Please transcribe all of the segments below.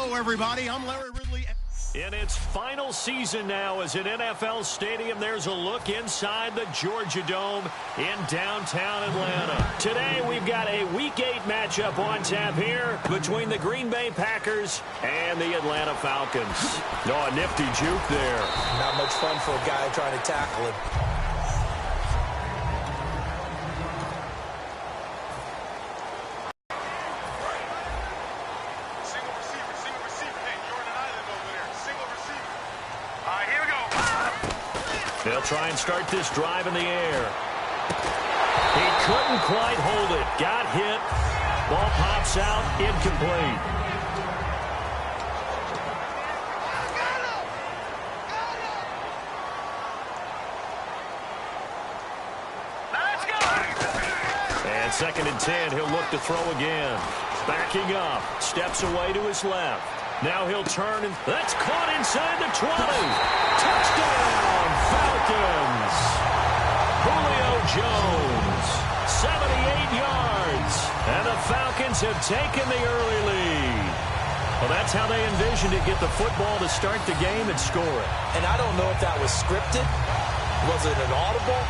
Hello, everybody. I'm Larry Ridley. In its final season now as an NFL stadium, there's a look inside the Georgia Dome in downtown Atlanta. Today, we've got a Week 8 matchup on tap here between the Green Bay Packers and the Atlanta Falcons. Oh, a nifty juke there. Not much fun for a guy trying to tackle him. They'll try and start this drive in the air. He couldn't quite hold it. Got hit. Ball pops out. Incomplete. Let's go! And 2nd and 10. He'll look to throw again. Backing up. Steps away to his left. Now he'll turn, and that's caught inside the 20. Touchdown, Falcons. Julio Jones, 78 yards. And the Falcons have taken the early lead. Well, that's how they envisioned it, get the football to start the game and score it. And I don't know if that was scripted. Was it an audible?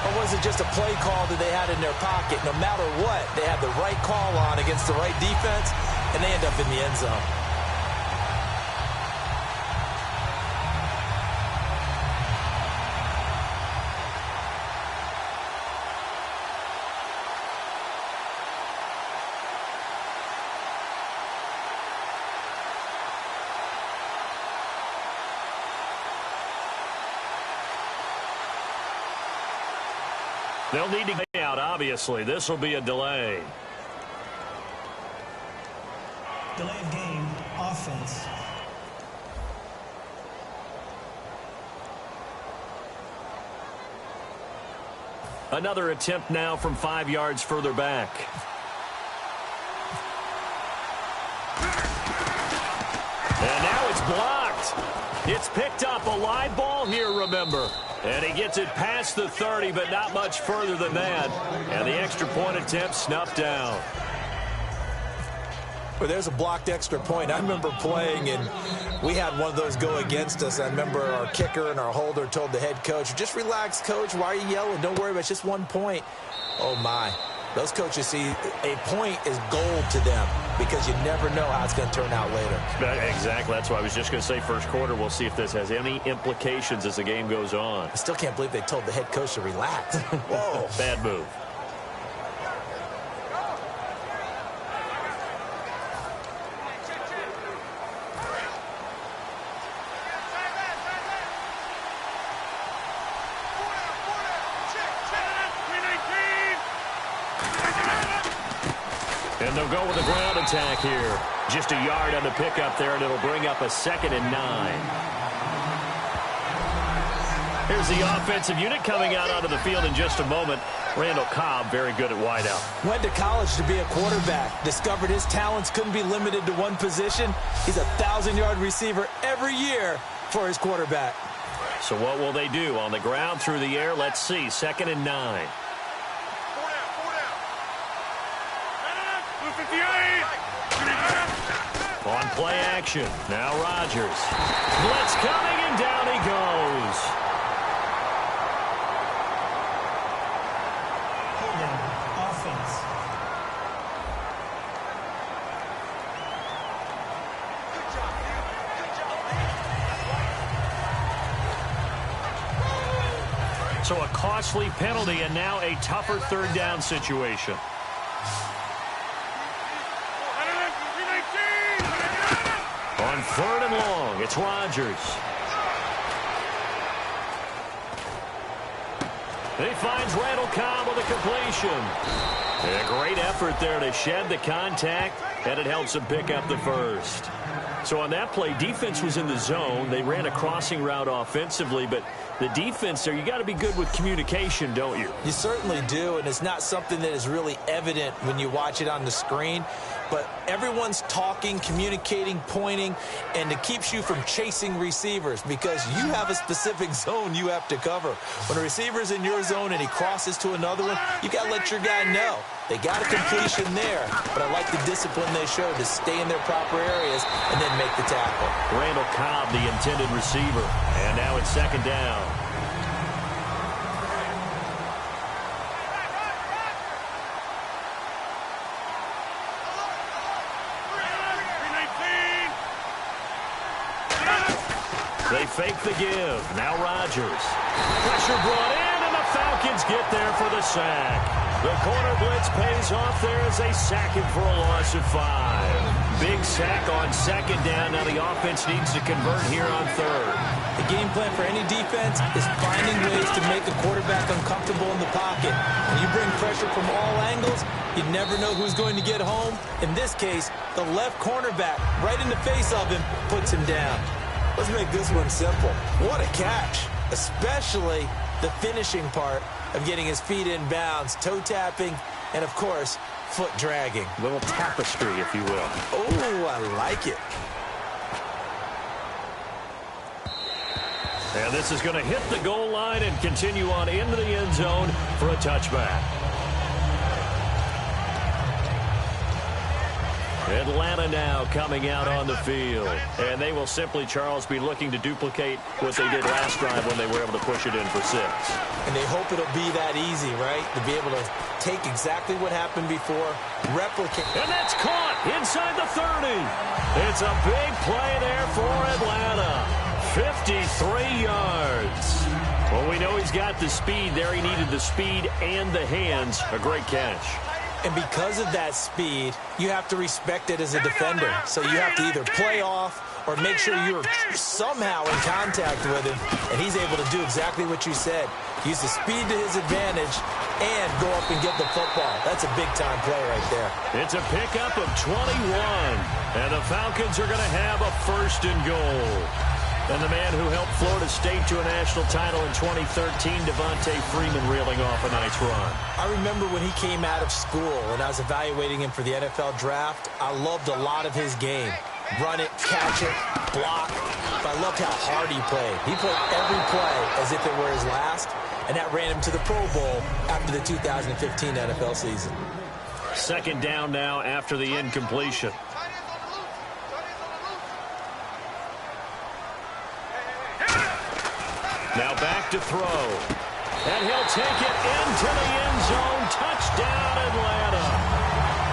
Or was it just a play call that they had in their pocket? No matter what, they had the right call on against the right defense, and they end up in the end zone. They'll need to get out, obviously. This will be a delay. Delay of game, offense. Another attempt now from 5 yards further back. And now it's blocked. It's picked up. A live ball here, remember. And he gets it past the 30, but not much further than that. And the extra point attempt snuffed down. Well, there's a blocked extra point. I remember playing, and we had one of those go against us. I remember our kicker and our holder told the head coach, just relax, coach. Why are you yelling? Don't worry about it. It's just 1 point. Oh, my. Those coaches see a point is gold to them because you never know how it's going to turn out later. Exactly. That's why I was just going to say first quarter. We'll see if this has any implications as the game goes on. I still can't believe they told the head coach to relax. Whoa. Bad move. And they'll go with a ground attack here. Just a yard on the pickup there, and it'll bring up a 2nd and 9. Here's the offensive unit coming out onto the field in just a moment. Randall Cobb, very good at wideout. Went to college to be a quarterback. Discovered his talents couldn't be limited to one position. He's a 1,000-yard receiver every year for his quarterback. So what will they do? On the ground, through the air, let's see. 2nd and 9. On play action. Now Rodgers. Blitz coming, and down he goes. Holding, offense. So a costly penalty and now a tougher 3rd down situation. On 3rd and long, it's Rodgers. He finds Randall Cobb with a completion. And a great effort there to shed the contact, and it helps him pick up the first. So on that play, defense was in the zone. They ran a crossing route offensively, but the defense there, you got to be good with communication, don't you? You certainly do, and it's not something that is really evident when you watch it on the screen. but everyone's talking, communicating, pointing, and it keeps you from chasing receivers because you have a specific zone you have to cover. When a receiver's in your zone and he crosses to another one, you got to let your guy know. They got a completion there, but I like the discipline they showed to stay in their proper areas and then make the tackle. Randall Cobb, the intended receiver, and now it's second down. They fake the give. Now Rodgers. Pressure brought in, and the Falcons get there for the sack. The corner blitz pays off there as they sack him for a loss of 5. Big sack on second down. Now the offense needs to convert here on third. The game plan for any defense is finding ways to make a quarterback uncomfortable in the pocket. When you bring pressure from all angles, you never know who's going to get home. In this case, the left cornerback, right in the face of him, puts him down. Let's make this one simple. What a catch, especially the finishing part of getting his feet in bounds, toe tapping, and, of course, foot dragging. A little tapestry, if you will. Oh, I like it. And this is going to hit the goal line and continue on into the end zone for a touchback. Atlanta now coming out on the field. And they will simply, Charles, be looking to duplicate what they did last drive when they were able to push it in for 6. And they hope it'll be that easy, right? To be able to take exactly what happened before, replicate. And that's caught inside the 30. It's a big play there for Atlanta. 53 yards. Well, we know he's got the speed there. He needed the speed and the hands. A great catch. And because of that speed, you have to respect it as a defender. So you have to either play off or make sure you're somehow in contact with him. And he's able to do exactly what you said. Use the speed to his advantage and go up and get the football. That's a big-time play right there. It's a pickup of 21. And the Falcons are going to have a 1st and goal. And the man who helped Florida State to a national title in 2013, Devontae Freeman, reeling off a nice run. I remember when he came out of school and I was evaluating him for the NFL draft. I loved a lot of his game. Run it, catch it, block. But I loved how hard he played. He played every play as if it were his last, and that ran him to the Pro Bowl after the 2015 NFL season. Second down now after the incompletion. Now back to throw. And he'll take it into the end zone. Touchdown, Atlanta.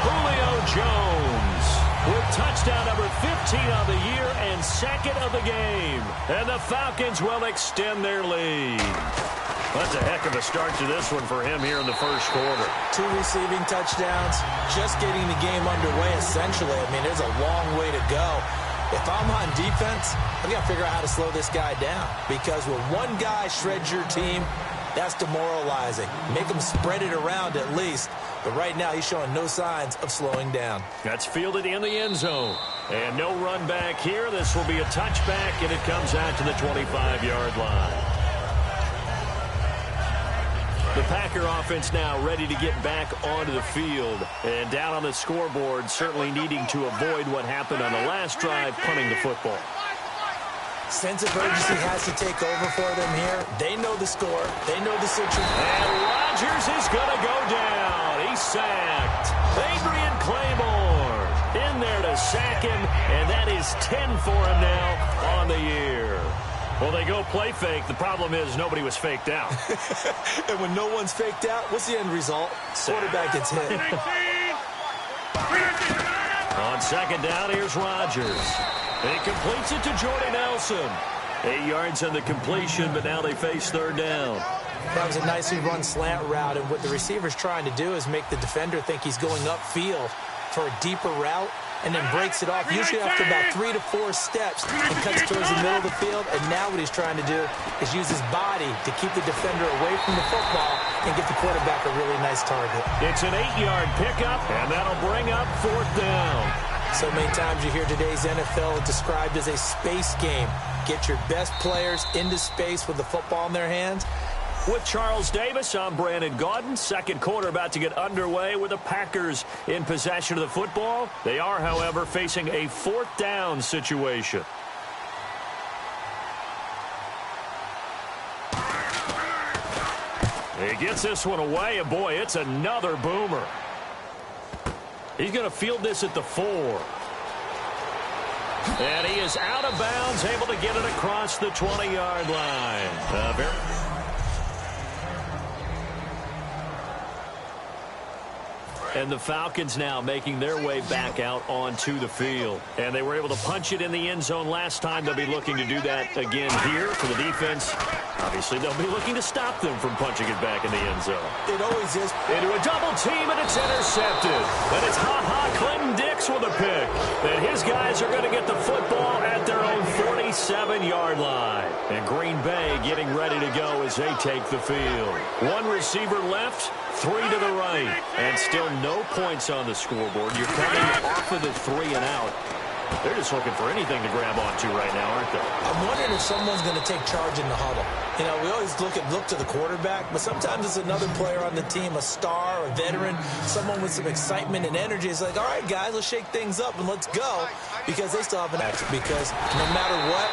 Julio Jones with touchdown number 15 of the year and 2nd of the game. And the Falcons will extend their lead. That's a heck of a start to this one for him here in the first quarter. 2 receiving touchdowns, just getting the game underway essentially. I mean, there's a long way to go. If I'm on defense, I've got to figure out how to slow this guy down. Because when one guy shreds your team, that's demoralizing. Make him spread it around at least. But right now, he's showing no signs of slowing down. That's fielded in the end zone. And no run back here. This will be a touchback, and it comes out to the 25-yard line. The Packer offense now ready to get back onto the field. And down on the scoreboard, certainly needing to avoid what happened on the last drive, punting the football. Sense of urgency has to take over for them here. They know the score. They know the situation. And Rodgers is going to go down. He's sacked. Adrian Claymore in there to sack him, and that is 10 for him now on the year. Well, they go play fake. The problem is nobody was faked out. And when no one's faked out, what's the end result? Quarterback gets hit. On second down, here's Rodgers. He completes it to Jordy Nelson. 8 yards on the completion, but now they face third down. That was a nicely run slant route, and what the receiver's trying to do is make the defender think he's going upfield for a deeper route, and then breaks it off, usually after about 3 to 4 steps, and cuts towards the middle of the field. And now what he's trying to do is use his body to keep the defender away from the football and give the quarterback a really nice target. It's an 8-yard pickup, and that'll bring up 4th down. So many times you hear today's NFL described as a space game. Get your best players into space with the football in their hands, With Charles Davis, I'm Brandon Gaudin. Second quarter about to get underway with the Packers in possession of the football. They are, however, facing a fourth down situation. He gets this one away, and boy, it's another boomer. He's going to field this at the 4. And he is out of bounds, able to get it across the 20-yard line. And the Falcons now making their way back out onto the field. And they were able to punch it in the end zone last time. They'll be looking to do that again here for the defense. Obviously, they'll be looking to stop them from punching it back in the end zone. It always is. Into a double team, and it's intercepted. And it's Clinton Dix with a pick. And his guys are going to get the football at their own 47-yard line. And Green Bay getting ready to go as they take the field. One receiver left. 3 to the right, and still no points on the scoreboard. You're coming off of the 3 and out. They're just looking for anything to grab onto right now, aren't they? I'm wondering if someone's going to take charge in the huddle. You know, we always look to the quarterback, but sometimes it's another player on the team, a star, a veteran, someone with some excitement and energy. It's like, all right, guys, let's shake things up and let's go, because they still have an action. Because no matter what,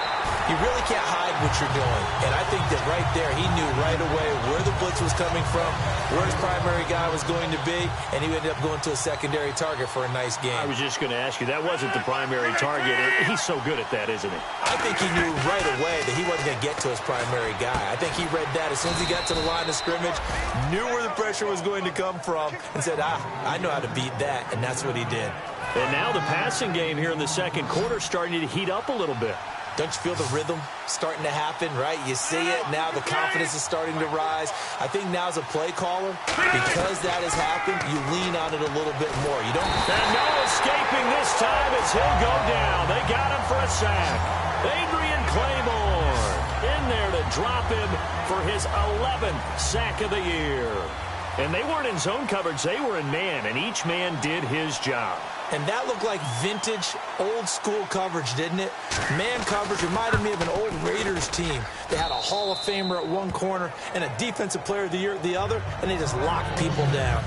you really can't hide what you're doing. And I think that right there, he knew right away where the blitz was coming from, where his primary guy was going to be, and he ended up going to a secondary target for a nice game. I was just going to ask you, that wasn't the primary target. He's so good at that, isn't he? I think he knew right away that he wasn't going to get to his primary guy. I think he read that as soon as he got to the line of scrimmage, knew where the pressure was going to come from, and said, I know how to beat that, and that's what he did. And now the passing game here in the second quarter starting to heat up a little bit. Don't you feel the rhythm starting to happen, right? You see it. Now the confidence is starting to rise. I think now as a play caller, because that has happened, you lean on it a little bit more. You don't. And no escaping this time as he'll go down. They got him for a sack. Adrian Claiborne in there to drop him for his 11th sack of the year. And they weren't in zone coverage. They were in man, and each man did his job. And that looked like vintage, old-school coverage, didn't it? Man coverage reminded me of an old Raiders team. They had a Hall of Famer at one corner and a Defensive Player of the Year at the other, and they just locked people down.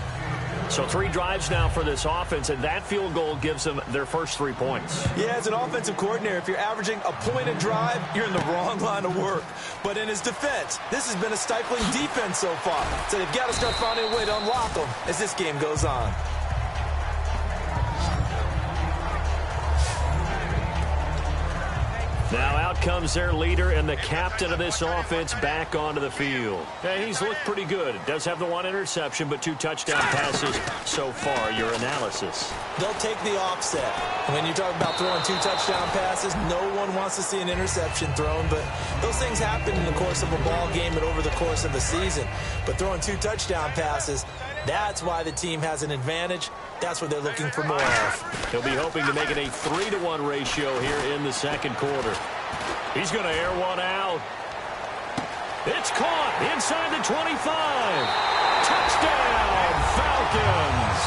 So 3 drives now for this offense, and that field goal gives them their first 3 points. Yeah, as an offensive coordinator, if you're averaging a point a drive, you're in the wrong line of work. But in his defense, this has been a stifling defense so far. So they've got to start finding a way to unlock them as this game goes on. Now out comes their leader and the captain of this offense back onto the field. Yeah, he's looked pretty good. Does have the 1 interception, but 2 touchdown passes so far. Your analysis. They'll take the offset. When you talk about throwing 2 touchdown passes, no one wants to see an interception thrown, but those things happen in the course of a ball game and over the course of a season. But throwing 2 touchdown passes, that's why the team has an advantage. That's what they're looking for more of. He'll be hoping to make it a 3-to-1 ratio here in the second quarter. He's going to air one out. It's caught inside the 25. Touchdown, Falcons.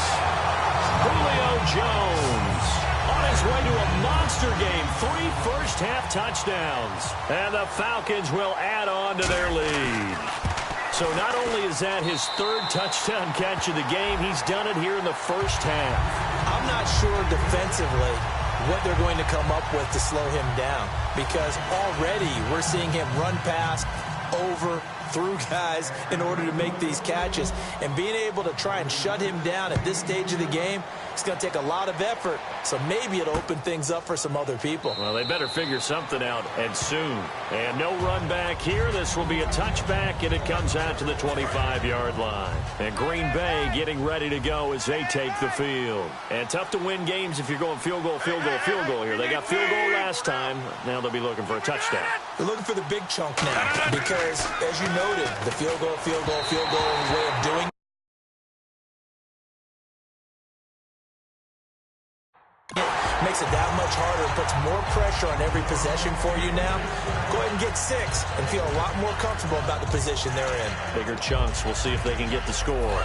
Julio Jones on his way to a monster game. 3 first-half touchdowns. And the Falcons will add on to their lead. So not only is that his 3rd touchdown catch of the game, he's done it here in the first half. I'm not sure defensively what they're going to come up with to slow him down, because already we're seeing him run past, over, through guys in order to make these catches. And being able to try and shut him down at this stage of the game, it's going to take a lot of effort. So maybe it'll open things up for some other people. Well, they better figure something out, and soon. And no run back here. This will be a touchback, and it comes out to the 25-yard line. And Green Bay getting ready to go as they take the field. And tough to win games if you're going field goal, field goal, field goal here. They got field goal last time. Now they'll be looking for a touchdown. They're looking for the big chunk now because, as you noted, the field goal way of doing it makes it that much harder, puts more pressure on every possession for you now. Go ahead and get 6 and feel a lot more comfortable about the position they're in. Bigger chunks. We'll see if they can get the score.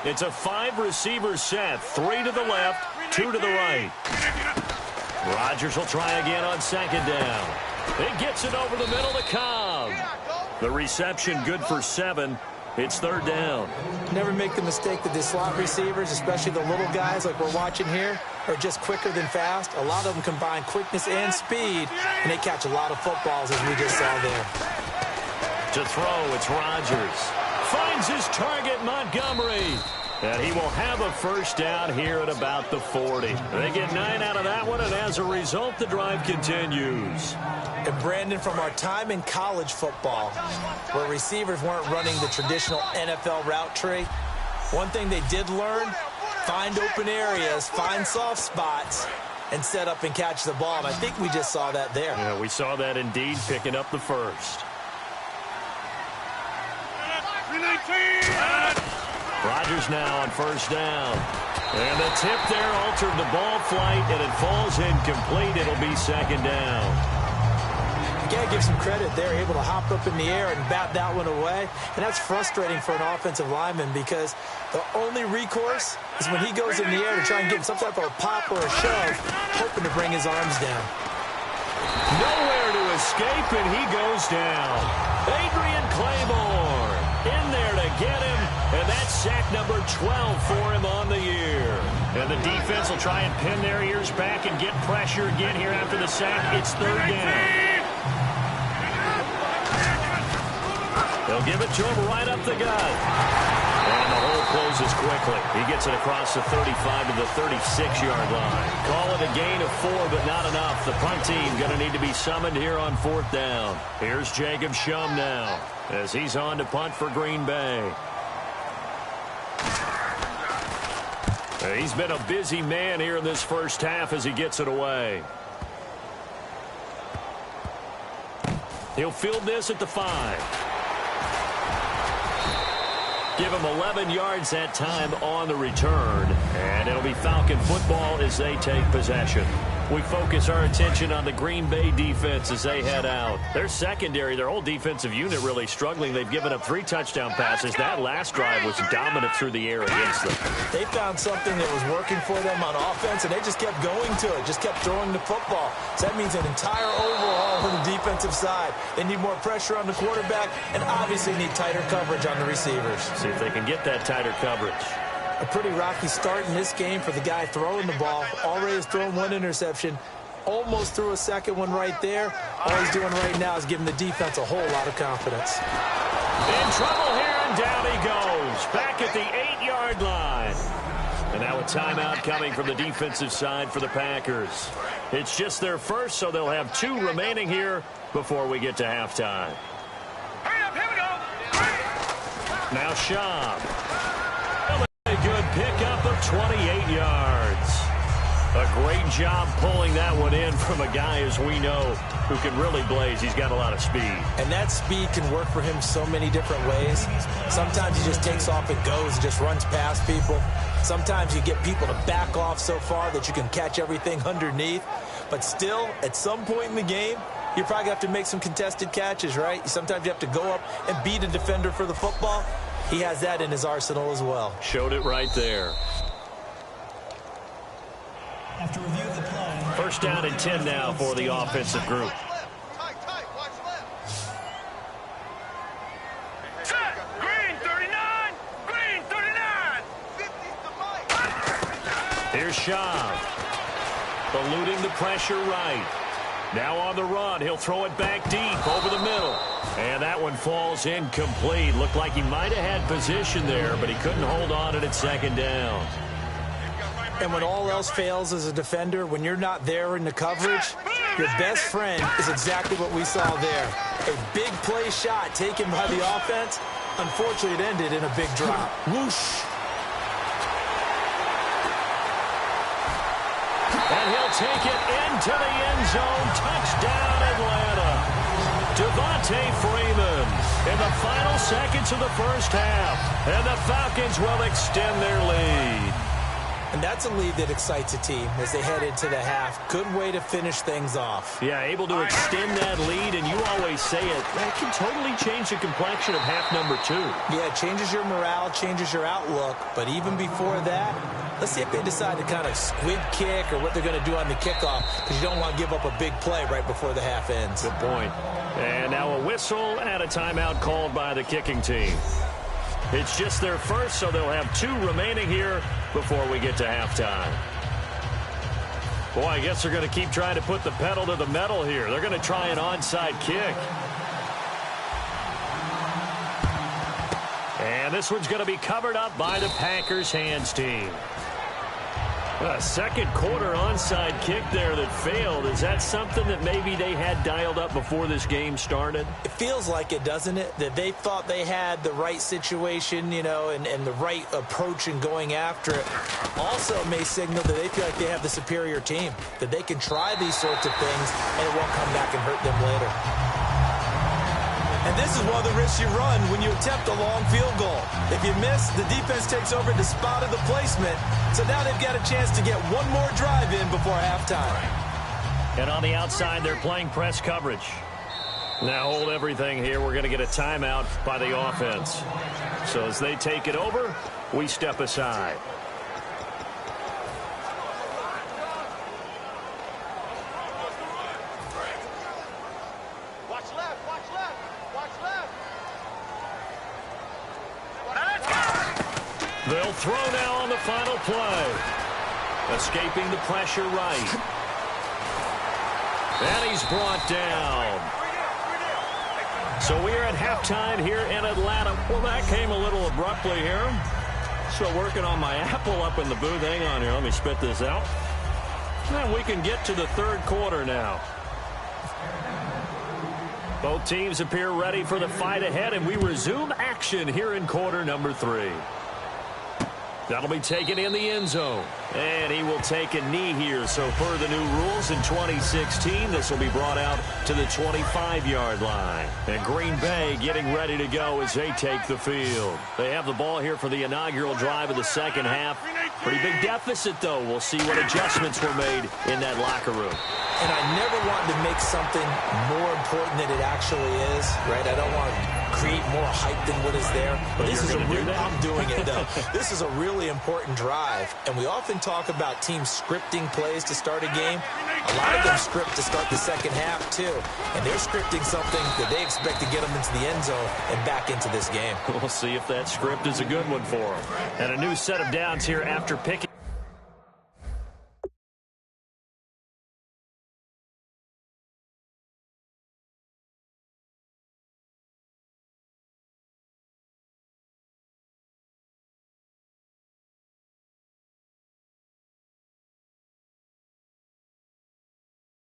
It's a 5-receiver set. 3 to the left, 2 to the right. Rodgers will try again on second down. It gets it over the middle to Cobb. The reception good for 7. It's third down. Never make the mistake that the slot receivers, especially the little guys like we're watching here, are just quicker than fast. A lot of them combine quickness and speed, and they catch a lot of footballs, as we just saw there. To throw, it's Rodgers. Finds his target, Montgomery. And he will have a first down here at about the 40. They get 9 out of that one, and as a result, the drive continues. And Brandon, from our time in college football, where receivers weren't running the traditional NFL route tree, one thing they did learn, find open areas, find soft spots, and set up and catch the ball. And I think we just saw that there. Yeah, we saw that indeed, picking up the first. Rodgers now on first down. And the tip there altered the ball flight, and it falls incomplete. It'll be second down. You got to give some credit. They're able to hop up in the air and bat that one away. And that's frustrating for an offensive lineman because the only recourse is when he goes in the air to try and get some type of a pop or a shove, hoping to bring his arms down. Nowhere to escape, and he goes down. Adrian Claiborne in there to get him, and that's sack number 12 for him on the year. And the defense will try and pin their ears back and get pressure again here after the sack. It's third down. They'll give it to him right up the gut. And the hole closes quickly. He gets it across the 35 to the 36-yard line. Call it a gain of 4, but not enough. The punt team going to need to be summoned here on fourth down. Here's Jacob Shum now as he's on to punt for Green Bay. He's been a busy man here in this first half as he gets it away. He'll field this at the 5. Give him 11 yards that time on the return. And it'll be Falcon football as they take possession. We focus our attention on the Green Bay defense as they head out. Their secondary, their whole defensive unit really struggling. They've given up 3 touchdown passes. That last drive was dominant through the air against them. They found something that was working for them on offense, and they just kept going to it, just kept throwing the football. So that means an entire overhaul on the defensive side. They need more pressure on the quarterback and obviously need tighter coverage on the receivers. See if they can get that tighter coverage. A pretty rocky start in this game for the guy throwing the ball. Already has thrown 1 interception. Almost threw a second one right there. All he's doing right now is giving the defense a whole lot of confidence. In trouble here, and down he goes. Back at the 8-yard line. And now a timeout coming from the defensive side for the Packers. It's just their first, so they'll have 2 remaining here before we get to halftime. Hurry up, here we go. Now Schaub. A good pickup of 28 yards. A great job pulling that one in from a guy, as we know, who can really blaze. He's got a lot of speed. And that speed can work for him so many different ways. Sometimes he just takes off and goes and just runs past people. Sometimes you get people to back off so far that you can catch everything underneath. But still, at some point in the game, you probably have to make some contested catches, right? Sometimes you have to go up and beat a defender for the football. He has that in his arsenal as well. Showed it right there. After review of the play. First down and 10 now for the offensive group. Set. Green 39. Green 39. Here's Schaub. Eluding the pressure right. Now on the run, he'll throw it back deep over the middle. And that one falls incomplete. Looked like he might have had position there, but he couldn't hold on to it at second down. And when all else fails as a defender, when you're not there in the coverage, your best friend is exactly what we saw there. A big play shot taken by the offense. Unfortunately, it ended in a big drop. Whoosh. And he'll take it into the end zone. Touchdown, Atlanta. Devontae Freeman in the final seconds of the first half. And the Falcons will extend their lead. And that's a lead that excites a team as they head into the half. Good way to finish things off. Yeah, able to extend that lead, and you always say it, that can totally change the complexion of half number 2. Yeah, it changes your morale, changes your outlook. But even before that, Let's see if they decide to kind of squib kick or what they're going to do on the kickoff, because you don't want to give up a big play right before the half ends. Good point. And now a whistle and a timeout called by the kicking team. It's just their first, so they'll have 2 remaining here before we get to halftime. Boy, I guess they're going to keep trying to put the pedal to the metal here. They're going to try an onside kick. And this one's going to be covered up by the Packers hands team. A second quarter onside kick there that failed. Is that something that maybe they had dialed up before this game started? It feels like it, doesn't it? That they thought they had the right situation, you know, and the right approach in going after it. Also may signal that they feel like they have the superior team, that they can try these sorts of things and it won't come back and hurt them later. And this is one of the risks you run when you attempt a long field goal. If you miss, the defense takes over the spot of the placement. So now they've got a chance to get one more drive in before halftime. And on the outside, they're playing press coverage. Now hold everything here. We're going to get a timeout by the offense. So as they take it over, we step aside. They'll throw now on the final play. Escaping the pressure right. And he's brought down. So we are at halftime here in Atlanta. Well, that came a little abruptly here. So working on my apple up in the booth. Hang on here. Let me spit this out. And we can get to the third quarter now. Both teams appear ready for the fight ahead, and we resume action here in quarter number 3. That'll be taken in the end zone. And he will take a knee here. So per the new rules in 2016, this will be brought out to the 25-yard line. And Green Bay getting ready to go as they take the field. They have the ball here for the inaugural drive of the second half. Pretty big deficit, though. We'll see what adjustments were made in that locker room. And I never want to make something more important than it actually is, right? I don't want to create more hype than what is there. But this is I'm doing it, though. This is a really important drive. And we often talk about teams scripting plays to start a game. A lot of them script to start the second half, too. And they're scripting something that they expect to get them into the end zone and back into this game. We'll see if that script is a good one for them. And a new set of downs here after picking